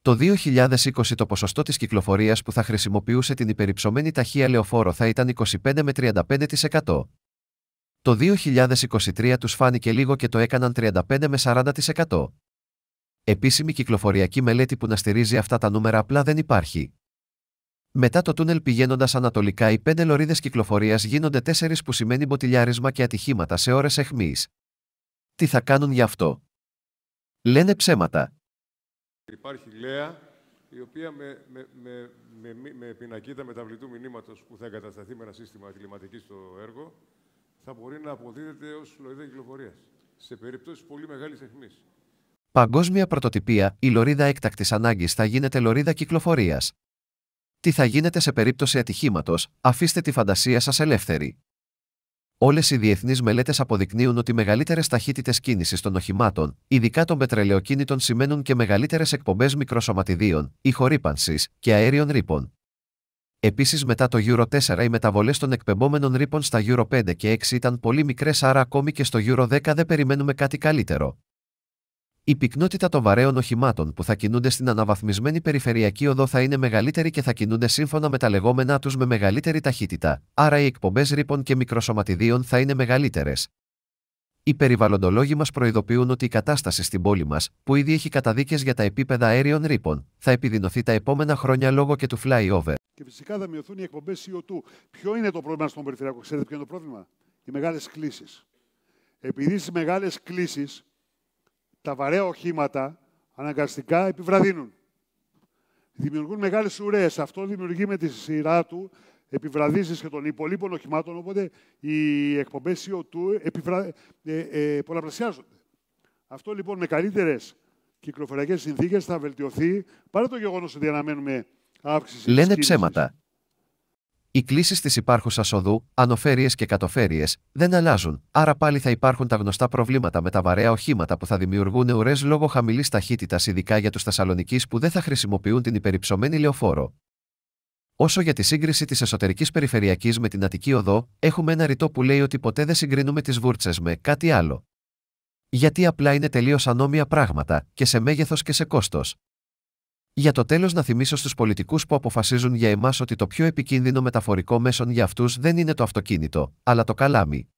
Το 2020 το ποσοστό της κυκλοφορίας που θα χρησιμοποιούσε την υπερυψωμένη ταχεία λεωφόρο θα ήταν 25 με 35%. Το 2023 τους φάνηκε λίγο και το έκαναν 35 με 40%. Επίσημη κυκλοφοριακή μελέτη που να στηρίζει αυτά τα νούμερα απλά δεν υπάρχει. Μετά το τούνελ πηγαίνοντας ανατολικά, οι 5 λωρίδες κυκλοφορίας γίνονται 4, που σημαίνει μποτιλιάρισμα και ατυχήματα σε ώρες αιχμής. Τι θα κάνουν γι' αυτό? Λένε ψέματα. Υπάρχει Λέα, η οποία με πινακίδα μεταβλητού μηνύματος που θα εγκατασταθεί με ένα σύστημα τηλεματικής στο έργο, θα μπορεί να αποδίδεται ως λωρίδα κυκλοφορίας, σε περίπτωση πολύ μεγάλης αιχμής. Παγκόσμια πρωτοτυπία, η λωρίδα έκτακτης ανάγκης θα γίνεται λωρίδα κυκλοφορίας. Τι θα γίνεται σε περίπτωση ατυχήματος? Αφήστε τη φαντασία σας ελεύθερη. Όλες οι διεθνείς μελέτες αποδεικνύουν ότι μεγαλύτερες ταχύτητες κίνησης των οχημάτων, ειδικά των πετρελαιοκίνητων, σημαίνουν και μεγαλύτερες εκπομπές μικροσωματιδίων, ηχορύπανσης και αέριων ρήπων. Επίσης, μετά το Euro 4, οι μεταβολές των εκπεμπόμενων ρήπων στα Euro 5 και 6 ήταν πολύ μικρές, άρα ακόμη και στο Euro 10 δεν περιμένουμε κάτι καλύτερο. Η πυκνότητα των βαρέων οχημάτων που θα κινούνται στην αναβαθμισμένη περιφερειακή οδό θα είναι μεγαλύτερη και θα κινούνται σύμφωνα με τα λεγόμενά τους με μεγαλύτερη ταχύτητα, άρα οι εκπομπές ρήπων και μικροσωματιδίων θα είναι μεγαλύτερες. Οι περιβαλλοντολόγοι μας προειδοποιούν ότι η κατάσταση στην πόλη μας, που ήδη έχει καταδίκες για τα επίπεδα αέριων ρήπων, θα επιδεινωθεί τα επόμενα χρόνια λόγω και του flyover. Και φυσικά θα μειωθούν οι εκπομπές CO2. Ποιο είναι το πρόβλημα στον περιφερειακό? Ξέρετε ποιο είναι το πρόβλημα? Οι μεγάλες κλήσεις. Επειδή στις μεγάλες κλήσεις τα βαρέα οχήματα αναγκαστικά επιβραδύνουν. Δημιουργούν μεγάλες ουρές. Αυτό δημιουργεί με τη σειρά του επιβραδύσεις και των υπολείπων οχημάτων, οπότε οι εκπομπές CO2 πολλαπλασιάζονται. Αυτό λοιπόν με καλύτερες κυκλοφοριακές συνθήκες θα βελτιωθεί, παρά το γεγονός ότι αναμένουμε αύξηση. Λένε ψέματα. Οι κλίσεις της υπάρχουσας οδού, ανωφέρειες και κατωφέρειες, δεν αλλάζουν, άρα πάλι θα υπάρχουν τα γνωστά προβλήματα με τα βαρέα οχήματα που θα δημιουργούν ουρές λόγω χαμηλής ταχύτητας, ειδικά για τους Θεσσαλονικείς που δεν θα χρησιμοποιούν την υπερυψωμένη λεωφόρο. Όσο για τη σύγκριση της εσωτερικής περιφερειακής με την Αττική οδό, έχουμε ένα ρητό που λέει ότι ποτέ δεν συγκρίνουμε τις βούρτσες με κάτι άλλο. Γιατί απλά είναι τελείως ανώμια πράγματα, και σε μέγεθος και σε κόστος. Για το τέλος, να θυμίσω στους πολιτικούς που αποφασίζουν για εμάς ότι το πιο επικίνδυνο μεταφορικό μέσον για αυτούς δεν είναι το αυτοκίνητο, αλλά το καλάμι.